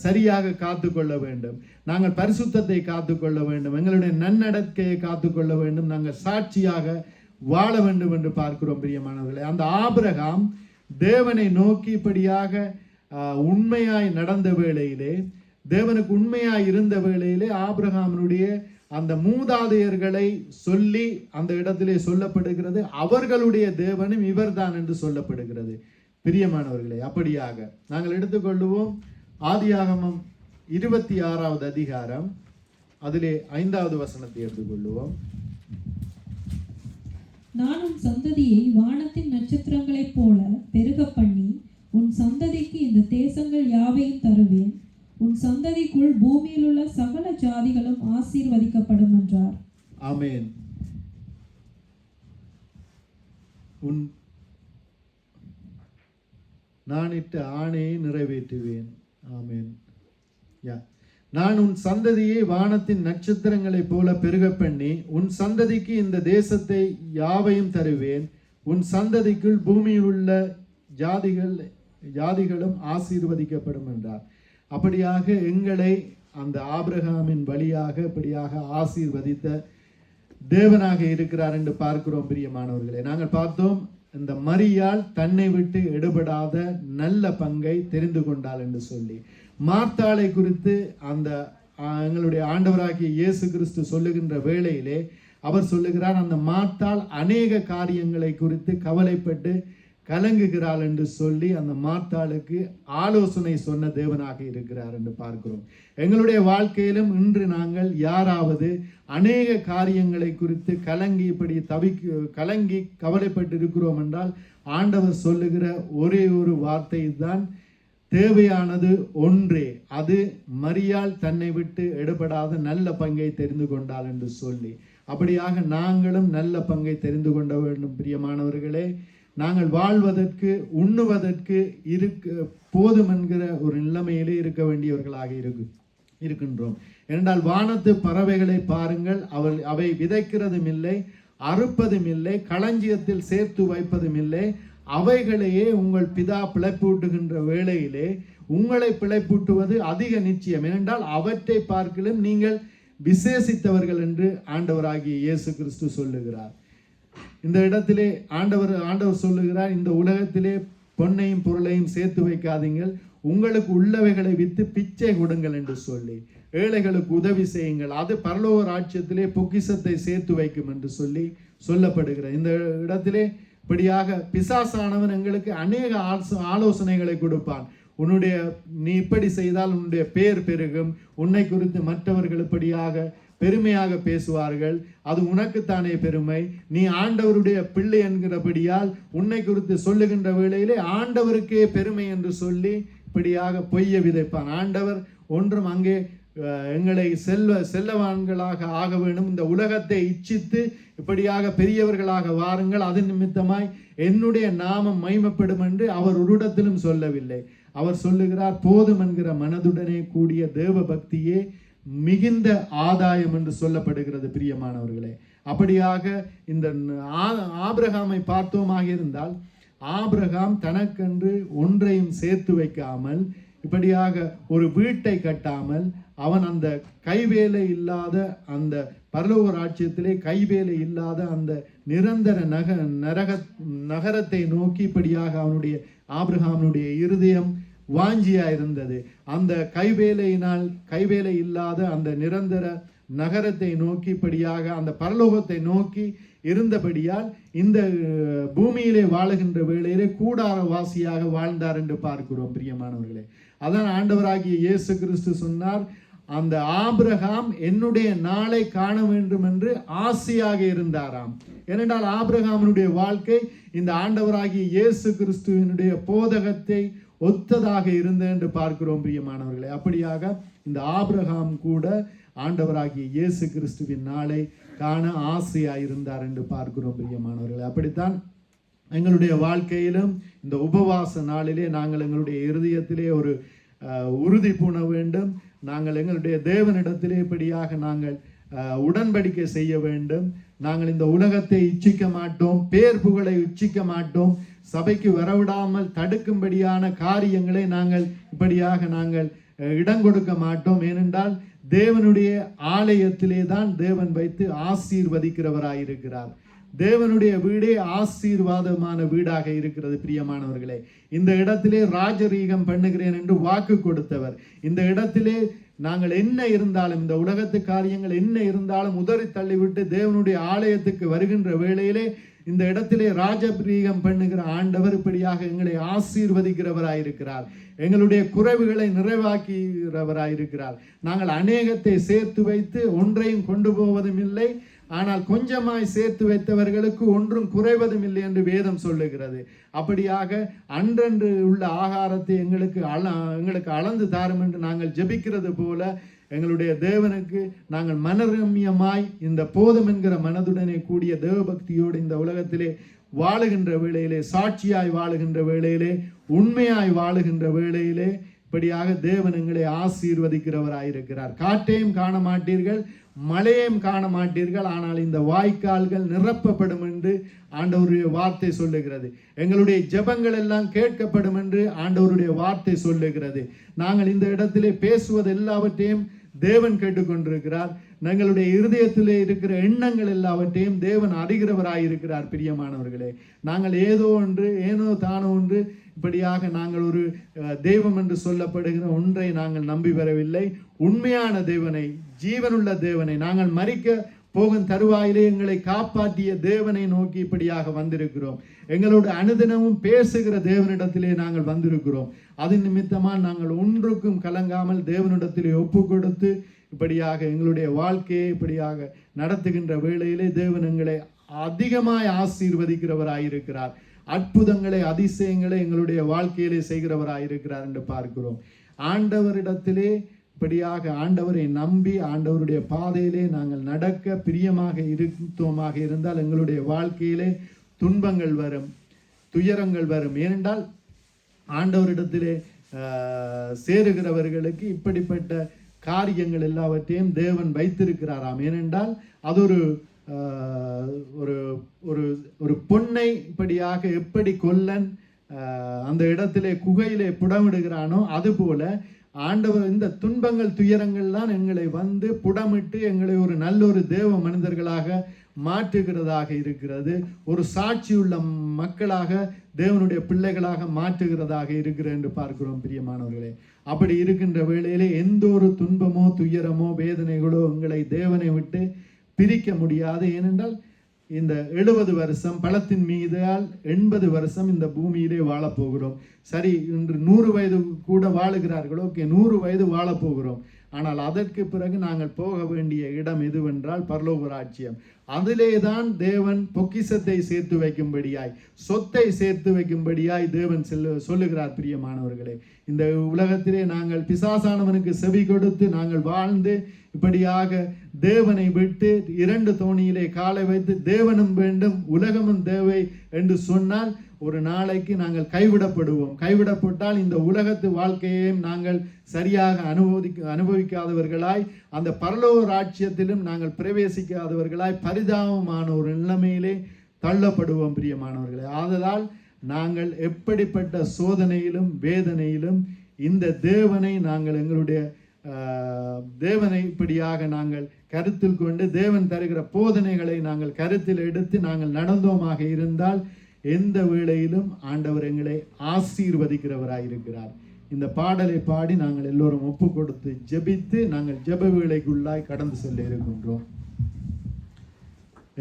S1: சரியாக காத்துக்கொள்ள வேண்டும். நாங்கள் பரிசுத்தத்தை காத்துக்கொள்ள வேண்டும், எங்களுடைய நன்னடத்தையை காத்துக்கொள்ள வேண்டும், நாங்கள் சாட்சியாக வாழ வேண்டும் என்று பார்க்கிறோம் பிரியமானவர்களே. அந்த ஆபிரகாம் தேவனை நோக்கி இப்படியாக உண்மையாய் நடந்த வேளையிலே, தேவனுக்கு உண்மையாய் இருந்த வேளையிலே, ஆபிரகாமினுடைய அந்த மூதாதையர்களை சொல்லி அந்த இடத்திலே சொல்லப்படுகிறது, அவர்களுடைய தேவனும் இவர்தான் என்று சொல்லப்படுகிறது பிரியமானவர்களே. அப்படியாக நாங்கள் எடுத்துக்கொள்வோம் ஆதியாகமம் 26வது அதிகாரம், அதிலே 5வது வசனத்தை எடுத்துக்கொள்வோம்.
S2: நான் உன் சந்ததியை வானத்தின் நட்சத்திரங்களைப் போல பெருக பண்ணி உன் சந்ததிக்கு இந்த தேசங்கள் யாவையும் தருவேன், உன் சந்ததிக்குள் பூமியில் உள்ள சகல ஜாதிகளும் ஆசீர்வதிக்கப்படும் என்றார்.
S1: ஆமென். நான் இட்ட ஆணையை நிறைவேற்றுவேன். ஆமென். நான் உன் சந்ததியை வானத்தின் நட்சத்திரங்களைப் போல பெருக பண்ணி உன் சந்ததிக்கு இந்த தேசத்தை யாவையும் தருவேன், உன் சந்ததிக்குள் பூமியில் உள்ள ஜாதிகளும் ஆசீர்வதிக்கப்படும் என்றார். அப்படியாக எங்களை அந்த ஆபிரகாமின் வழியாக இப்படியாக ஆசீர்வதித்த தேவனாக இருக்கிறார் என்று பார்க்கிறோம் பிரியமானவர்களே. நாங்கள் பார்த்தோம், இந்த மரியாள் தன்னை விட்டு எடுபடாத நல்ல பங்கை தெரிந்து கொண்டாள் என்று சொல்லி. மார்த்தாளை குறித்து அந்த எங்களுடைய ஆண்டவராகிய இயேசு கிறிஸ்து சொல்லுகின்ற வேளையிலே அவர் சொல்லுகிறார், அந்த மார்த்தாள் அநேக காரியங்களை குறித்து கவலைப்பட்டு கலங்குகிறாள் என்று சொல்லி அந்த மார்த்தாளுக்கு ஆலோசனை சொன்ன தேவனாக இருக்கிறார் என்று பார்க்கிறோம். எங்களுடைய வாழ்க்கையிலும் இன்று நாங்கள் யாராவது அநேக காரியங்களை குறித்து கலங்கி கவலைப்பட்டு இருக்கிறோம் என்றால், ஆண்டவர் சொல்லுகிற ஒரே ஒரு வார்த்தை தான் தேவையானது ஒன்றே, அது மரியாள் தன்னை விட்டு எடுபடாத நல்ல பங்கை தெரிந்து கொண்டாள் என்று சொல்லி. அப்படியாக நாங்களும் நல்ல பங்கை தெரிந்து கொள்ள வேண்டும் பிரியமானவர்களே. நாங்கள் வாழ்வதற்கு உண்ணுவதற்கு போதும் என்கிற ஒரு நிலைமையிலே இருக்க வேண்டியவர்களாக இருக்கின்றோம். ஏனென்றால் வானத்து பறவைகளை பாருங்கள், அவை விதைக்கிறதும் இல்லை, அறுப்பதும் இல்லை, களஞ்சியத்தில் சேர்த்து வைப்பதும் இல்லை. அவைகளையே உங்கள் பிதா பிழைப்பூட்டுகின்ற வேளையிலே உங்களை பிழைப்பூட்டுவது அதிக நிச்சயம். ஏனென்றால் அவற்றை பார்க்கலும் நீங்கள் விசேஷித்தவர்கள் என்று ஆண்டவராகிய இயேசு கிறிஸ்து சொல்லுகிறார். இந்த இடத்திலே ஆண்டவர் சொல்லுகிறார், இந்த உலகத்திலே பொன்னையும் பொருளையும் சேர்த்து வைக்காதீங்கள், உங்களுக்கு உள்ளவைகளை வித்து பிச்சை கொடுங்கள் என்று சொல்லி ஏழைகளுக்கு உதவி செய்யுங்கள், அது பரலோக ராஜ்யத்திலே பொக்கிஷத்தை சேர்த்து வைக்கும் என்று சொல்லி சொல்லப்படுகிறது. இந்த இடத்திலே இப்படியாக பிசாசானவன் எங்களுக்கு அநேக ஆலோசனைகளை கொடுப்பான். நீ இப்படி செய்தால் உன்னுடைய பேர் பெருகும், உன்னை குறித்து மற்றவர்கள் இப்படியாக பெருமையாக பேசுவார்கள், அது உனக்குத்தானே பெருமை, நீ ஆண்டவருடைய பிள்ளை என்கிறபடியால் உன்னை குறித்து சொல்லுகின்ற வேளையிலே ஆண்டவருக்கே பெருமை என்று சொல்லி இப்படியாக பொய்ய விதைப்பான். ஆண்டவர் ஒன்றும் அங்கே எங்களை செல்லவான்களாக ஆக வேண்டும், இந்த உலகத்தை இச்சித்து இப்படியாக பெரியவர்களாக வாருங்கள், அது நிமித்தமாய் என்னுடைய நாமம் மகிமைப்படும் என்று அவர் ஒரு இடத்திலும் சொல்லவில்லை. அவர் சொல்லுகிறார், போதும் என்கிற மனதுடனே கூடிய தேவ பக்தியே மிகுந்த ஆதாயம் என்று சொல்லப்படுகிறது பிரியமானவர்களே. அப்படியாக இந்த ஆபிரகாமை பார்த்தோமாக இருந்தால், ஆபிரகாம் தனக்கென்று ஒன்றையும் சேர்த்து வைக்காமல், இப்படியாக ஒரு வீட்டை கட்டாமல், அவன் அந்த கைவேலை இல்லாத அந்த பரலோக ராஜ்யத்திலே கைவேலை இல்லாத அந்த நிரந்தர நகரத்தை நோக்கி இப்படியாக ஆபிரகாமுடைய இருதயம் வாஞ்சியா இருந்தது. அந்த கைவேலை இல்லாத அந்த நிரந்தர நகரத்தை நோக்கி இப்படியாக அந்த பரலோகத்தை நோக்கி இருந்தபடியால் இந்த பூமியிலே வாழுகின்ற வேளையிலே கூடார வாசியாக வாழ்ந்தார் என்று பார்க்கிறோம் பிரியமானவர்களே. அதான் ஆண்டவராகிய இயேசு கிறிஸ்து சொன்னார், அந்த ஆபிரகாம் என்னுடைய நாளை காண வேண்டும் என்று ஆசையாக இருந்தாராம். ஏனென்றால் ஆபிரகாமினுடைய வாழ்க்கை இந்த ஆண்டவராகிய இயேசு கிறிஸ்துவினுடைய போதகத்தை ஒத்ததாக இருந்தது என்று பார்க்கிறோம் பிரியமானவர்களே. அப்படியாக இந்த ஆபிரகாம் கூட ஆண்டவராகிய இயேசு கிறிஸ்துவின் நாளை காண ஆசையாக இருந்தார் என்று பார்க்கிறோம் பிரியமானவர்களே. அப்படித்தான் எங்களுடைய வாழ்க்கையிலும் இந்த உபவாச நாளிலே நாங்கள் எங்களுடைய இருதயத்திலே ஒரு உறுதி பூண வேண்டும். நாங்கள் எங்களுடைய தேவனிடத்திலே இப்படியாக நாங்கள் உடன்படிக்கை செய்ய வேண்டும். நாங்கள் இந்த உலகத்தை இச்சிக்க மாட்டோம், பேர் புகழை இச்சிக்க மாட்டோம், சபைக்கு வரவிடாமல் தடுக்கும்படியான காரியங்களை நாங்கள் இப்படியாக நாங்கள் இடம் கொடுக்க மாட்டோம். ஏனென்றால் தேவனுடைய ஆலயத்திலே தான் தேவன் வைத்து ஆசீர்வதிக்கிறவராயிருக்கிறார். தேவனுடைய வீடே ஆசீர்வாதமான வீடாக இருக்கிறது. பிரியமானவர்களே, இந்த இடத்திலே ராஜரீகம் பண்ணுகிறேன் என்று வாக்கு கொடுத்தவர், இந்த இடத்திலே நாங்கள் என்ன இருந்தாலும், இந்த உலகத்து காரியங்கள் என்ன இருந்தாலும் உதறி தள்ளிவிட்டு தேவனுடைய ஆலயத்துக்கு வருகின்ற வேளையிலே இந்த இடத்திலே ராஜரீகம் பண்ணுகிற ஆண்டவர் இப்படியாக எங்களை ஆசீர்வதிக்கிறவராயிருக்கிறார். எங்களுடைய குறைவுகளை நிறைவாக்கிறவராயிருக்கிறார். நாங்கள் அநேகத்தை சேர்த்து வைத்து ஒன்றையும் கொண்டு போவதும் இல்லை, ஆனால் கொஞ்சமாய் சேர்த்து வைத்தவர்களுக்கு ஒன்றும் குறைவதும் இல்லை என்று வேதம் சொல்லுகிறது. அப்படியாக அன்றன்று உள்ள ஆகாரத்தை எங்களுக்கு அளந்து தாரும் என்று நாங்கள் ஜெபிக்கிறது போல எங்களுடைய தேவனுக்கு நாங்கள் மனரம்யமாய் இந்த போதும் என்கிற மனதுடனே கூடிய தேவபக்தியோடு இந்த உலகத்திலே வாழுகின்ற வேளையிலே, சாட்சியாய் வாழுகின்ற வேளையிலே, உண்மையாய் வாழுகின்ற வேளையிலே இப்படியாக தேவன் எங்களை ஆசீர்வதிக்கிறவராயிருக்கிறார். காற்றையும் காண மாட்டீர்கள், மழையையும் காண மாட்டீர்கள், ஆனால் இந்த வாய்க்கால்கள் நிரப்பப்படும் என்று ஆண்டவருடைய வார்த்தை சொல்லுகிறது. எங்களுடைய ஜெபங்கள் எல்லாம் கேட்கப்படும் என்று ஆண்டவருடைய வார்த்தை சொல்லுகிறது. நாங்கள் இந்த இடத்திலே பேசுவது எல்லாவற்றையும் தேவன் கேட்டுக்கொண்டிருக்கிறார். எங்களுடைய இருதயத்திலே இருக்கிற எண்ணங்கள் எல்லாவற்றையும் தேவன் அறிகிறவராயிருக்கிறார். பிரியமானவர்களே, நாங்கள் ஏனோ தானோ ஒன்று இப்படியாக நாங்கள் ஒரு தெய்வம் என்று சொல்லப்படுகிற ஒன்றை நாங்கள் நம்பி வரவில்லை. உண்மையான தேவனை, ஜீவனுள்ள தேவனை, நாங்கள் மரிக்க போகும் தருவாயிலே எங்களை காப்பாற்றிய தேவனை நோக்கி இப்படியாக வந்திருக்கிறோம். எங்களோட அனுதினமும் பேசுகிற தேவனிடத்திலே நாங்கள் வந்திருக்கிறோம். அது நிமித்தமாக நாங்கள் ஒன்றுக்கும் கலங்காமல் தேவனிடத்திலே ஒப்பு கொடுத்து இப்படியாக எங்களுடைய வாழ்க்கையை இப்படியாக நடத்துகின்ற வேளையிலே தேவன் எங்களை அதிகமாய் ஆசீர்வதிக்கிறவராயிருக்கிறார். அற்புதங்களை, அதிசயங்களை எங்களுடைய வாழ்க்கையிலே செய்கிறவராயிருக்கிறார் என்று பார்க்கிறோம். ஆண்டவரிடத்திலே இப்படியாக ஆண்டவரை நம்பி ஆண்டவருடைய பாதையிலே நாங்கள் நடக்க பிரியமாக இருந்தோமாக இருந்தால் எங்களுடைய வாழ்க்கையிலே துன்பங்கள் வரும், துயரங்கள் வரும். ஏனென்றால் ஆண்டவரிடத்திலே சேருகிறவர்களுக்கு இப்படிப்பட்ட காரியங்கள் எல்லாவற்றையும் தேவன் வைத்திருக்கிறாராம். ஏனென்றால் அது ஒரு பொன்னை இப்படியாக எப்படி கொல்லன் அந்த இடத்திலே குகையிலே புடமிடுகிறானோ அதுபோல ஆண்டவர் இந்த துன்பங்கள், துயரங்கள் தான் எங்களை வந்து புடமிட்டு எங்களை ஒரு நல்லொரு தேவ மனிதர்களாக மாற்றுகிறதாக இருக்கிறது. ஒரு சாட்சியுள்ள மக்களாக, தேவனுடைய பிள்ளைகளாக மாற்றுகிறதாக இருக்கிறது என்று பார்க்கிறோம். பிரியமானவர்களே, அப்படி இருக்கின்ற வேளையிலே எந்த ஒரு துன்பமோ, துயரமோ, வேதனைகளோ எங்களை தேவனை விட்டு பிரிக்க முடியாது. ஏனென்றால் இந்த 70 வருஷம் பலத்தின் மீதால் 80 வருஷம் இந்த பூமியிலே வாழப்போகிறோம். சரி, இன்று 100 வயது கூட வாழுகிறார்களோ, 100 வயது வாழப்போகிறோம். ஆனால் அதற்கு பிறகு நாங்கள் போக வேண்டிய இடம் எதுவென்றால் பரலோக ராஜ்யம். அதிலே தான் தேவன் பொக்கிஷத்தை சேர்த்து வைக்கும்படியாய், சொத்தை சேர்த்து வைக்கும்படியாய் தேவன் சொல்லுகிறார். பிரியமானவர்களே, இந்த உலகத்திலே நாங்கள் பிசாசானவனுக்கு செவி கொடுத்து நாங்கள் வாழ்ந்து இப்படியாக தேவனை விட்டு 2 தோணியிலே காலை வைத்து தேவனும் வேண்டும் உலகமும் தேவை என்று சொன்னால் ஒரு நாளைக்கு நாங்கள் கைவிடப்படுவோம். கைவிடப்பட்டால் இந்த உலகத்து வாழ்க்கையையும் நாங்கள் சரியாக அனுபவிக்காதவர்களாய், அந்த பரலோக ராஜ்யத்திலும் நாங்கள் பிரவேசிக்காதவர்களாய் பரிதாபமான ஒரு நிலைமையிலே தள்ளப்படுவோம். பிரியமானவர்களே, ஆதலால் நாங்கள் எப்படிப்பட்ட சோதனையிலும் வேதனையிலும் இந்த தேவனை நாங்கள் எங்களுடைய தேவனை இப்படியாக நாங்கள் கருத்தில் கொண்டு தேவன் தருகிற போதனைகளை நாங்கள் கருத்தில் எடுத்து நாங்கள் நடந்தோமாக இருந்தால் எந்த வேளையிலும் ஆண்டவர் எங்களை ஆசீர்வதிக்கிறவராயிருக்கிறார். இந்த பாடலை பாடி நாங்கள் எல்லோரும் ஒப்பு கொடுத்து ஜெபித்து நாங்கள் ஜெப வேளைக்குள்ளாய் கடந்து செல்ல இருக்கின்றோம்.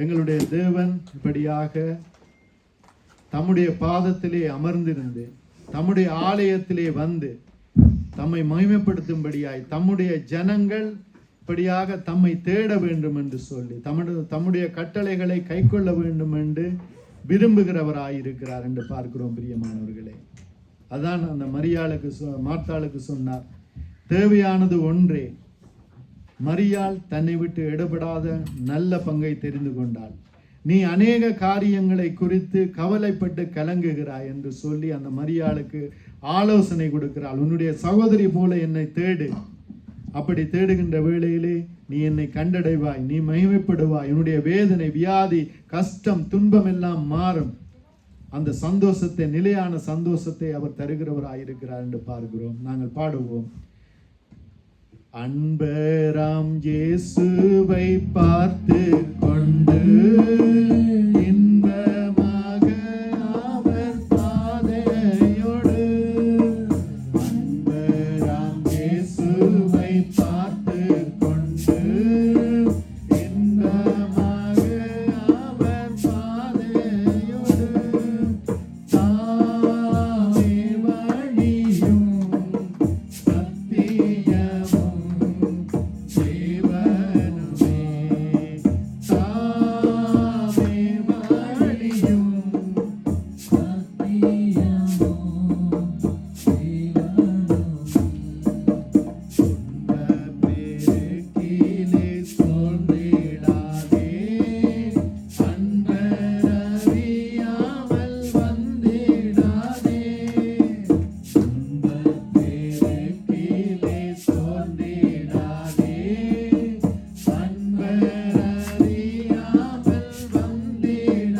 S1: எங்களுடைய தேவன் இப்படியாக தம்முடைய பாதத்திலே அமர்ந்திருந்து தம்முடைய ஆலயத்திலே வந்து தம்மை மகிமைப்படுத்தும்படியாய் தம்முடைய ஜனங்கள் இப்படியாக தம்மை தேட வேண்டும் என்று சொல்லி தம்முடைய கட்டளைகளை கைக்கொள்ள வேண்டும் என்று விரும்புகிறவராயிருக்கிறார் என்று பார்க்கிறோம். பிரியமானவர்களே, அதான் அந்த மார்த்தாளுக்கு சொன்னார், தேவையானது ஒன்றே. மரியாள் தன்னை விட்டு எடுபடாத நல்ல பங்கை தெரிந்து கொண்டாள். நீ அநேக காரியங்களை குறித்து கவலைப்பட்டு கலங்குகிறாய் என்று சொல்லி அந்த மரியாளுக்கு ஆலோசனை கொடுக்கிறாள். உன்னுடைய சகோதரி போல என்னை தேடு. அப்படி தேடுகின்ற வேளையிலே நீ என்னை கண்டடைவாய், நீ மகிமைப்படுவாய், உன்னுடைய வேதனை, வியாதி, கஷ்டம், துன்பம் எல்லாம் மாறும். அந்த சந்தோஷத்தை, நிலையான சந்தோஷத்தை அவர் தருகிறவராயிருக்கிறார் என்று பார்க்கிறோம். நாங்கள் பாடுவோம். அன்பராம் இயேசுவை பார்த்து கொண்டு இன்பமாக அவர் பாதையோடு, அன்பராம் இயேசுவை பார்த்து கொண்டு இன்பமாக அவர் பாதையோடு, தாமே வழியும் சத்தியமும் ஜீவனுமே, தாமே வழியும் சத்தியமும் பெருக்கிலே சோர்ந்திடாதே, அன்பரறியாமல் வந்திடாதே, பெருக்கிலே சோர்ந்திடாதே, அன்பரறியாமல் வந்திடாதே,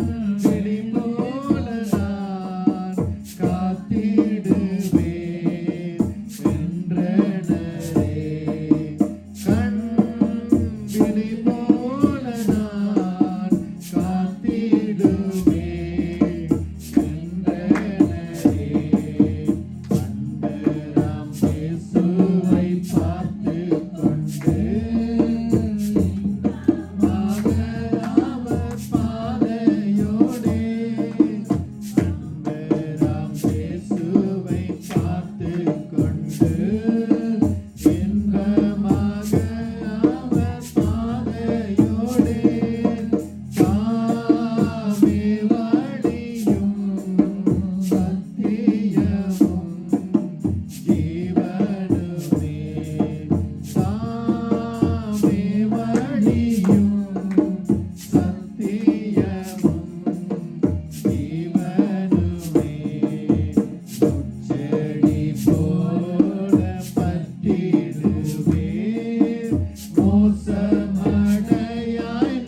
S1: கண்விழி போல நான் காத்திடுவேன் என்றனரே, கண்விழி போல நான் காத்திடுவேன் என்றனரே, அன்பராம் இயேசுவை பார்த்து கொண்டு அவர் பாதையோடே, அன்பராம் இயேசுவை பார்த்து கொண்டு இன்பமாக அவர் பாதையோடே, தாமே வழியும் சத்தியமும் ஜீவனுமே, தாமே வழியும் சத்தியமும் ஜீவனுமே, முச்செடி போல பற்றிடுவேன், மோசமடையாய்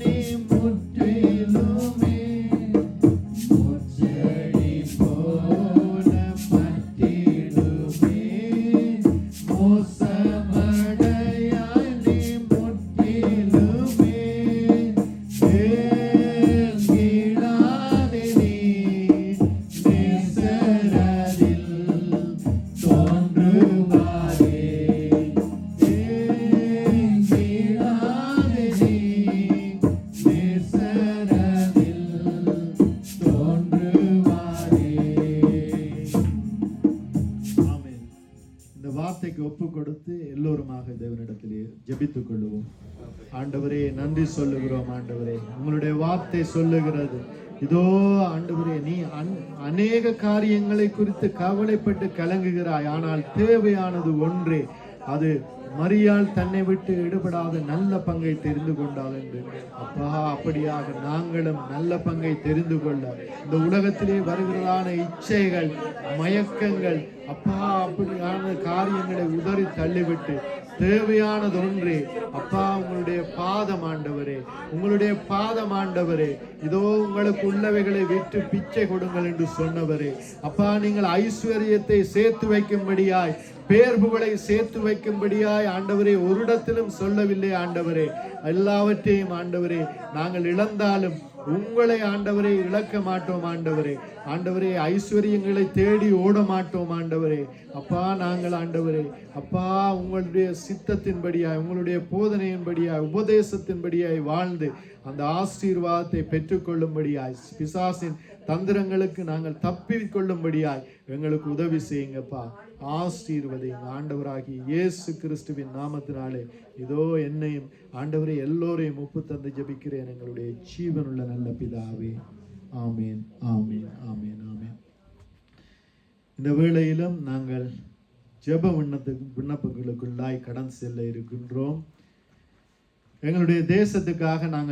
S1: நீ முற்றிலுமே, முச்செடி போல பற்றிடுவேன், மோசமடையாய் நீ முற்றிலுமே, ஏங்கிடாதே நீ நேசரதில் தோன்றுவாரே, ஏங்கிடாதே நீ நேசரதில் தோன்றுவாரே. ஆமென். இந்த வார்த்தைக்கு ஒப்பு கொடுத்து எல்லோருமாக தேவனிடத்திலே ஜெபித்துக் கொள்ளுவோம். ஆண்டவரே, நன்றி சொல்லுகிறோம். ஆண்டவரே, உங்களுடைய வார்த்தை சொல்லுகிறது, இதோ ஆண்டவரே, நீ அநேக காரியங்களை குறித்து கவலைப்பட்டு கலங்குகிறாய், ஆனால் தேவையானது ஒன்றே, அது மரியாள் தன்னை விட்டு ஈடுபடாத நல்ல பங்கை தெரிந்து கொண்டாள் என்று. அப்பா, அப்படியாக நாங்களும் நல்ல பங்கை தெரிந்து கொள்ள இந்த உலகத்திலே வருகிறதான இச்சைகள், மயக்கங்கள், அப்பா, அப்படியான காரியங்களை உதறி தள்ளிவிட்டு தேவையானது ஒன்றே, அப்பா, உங்களுடைய பாதம் ஆண்டவரே, உங்களுடைய பாதம் ஆண்டவரே, இதோ உங்களுக்கு உள்ளவைகளை விற்று பிச்சை கொடுங்கள் என்று சொன்னவரே, அப்பா, நீங்கள் ஐஸ்வர்யத்தை சேர்த்து வைக்கும்படியாய், பேர் புகழை சேர்த்து வைக்கும்படியாய் ஆண்டவரே ஒரு இடத்திலும் சொல்லவில்லை. ஆண்டவரே, எல்லாவற்றையும் ஆண்டவரே நாங்கள் இழந்தாலும் உங்களை ஆண்டவரே இழக்க மாட்டோம். ஆண்டவரே, ஆண்டவரே, ஐஸ்வர்யங்களை தேடி ஓட மாட்டோம். ஆண்டவரே, அப்பா, நாங்கள் ஆண்டவரே, அப்பா, உங்களுடைய சித்தத்தின்படியாய், உங்களுடைய போதனையின்படியாய், உபதேசத்தின்படியாய் வாழ்ந்து அந்த ஆசீர்வாதத்தை பெற்றுக்கொள்ளும்படியாய், பிசாசின் தந்திரங்களுக்கு நாங்கள் தப்பிக் கொள்ளும்படியாய் எங்களுக்கு உதவி செய்யுங்கப்பா. ஆசீர்வதிங்க ஆண்டவராகிய இயேசு கிறிஸ்துவின் நாமத்தினாலே இதோ என்னையும் ஆண்டவரை எல்லோரையும் ஒப்பு தந்து ஜெபிக்கிறேன் எங்களுடைய ஜீவனுள்ள நல்ல பிதாவே. ஆமேன், ஆமேன், ஆமேன், ஆமேன். இந்த வேளையிலும் நாங்கள் ஜெப விண்ணப்பங்களுக்குள்ளாய் கடந்து செல்ல இருக்கின்றோம். எங்களுடைய தேசத்துக்காக நாங்கள்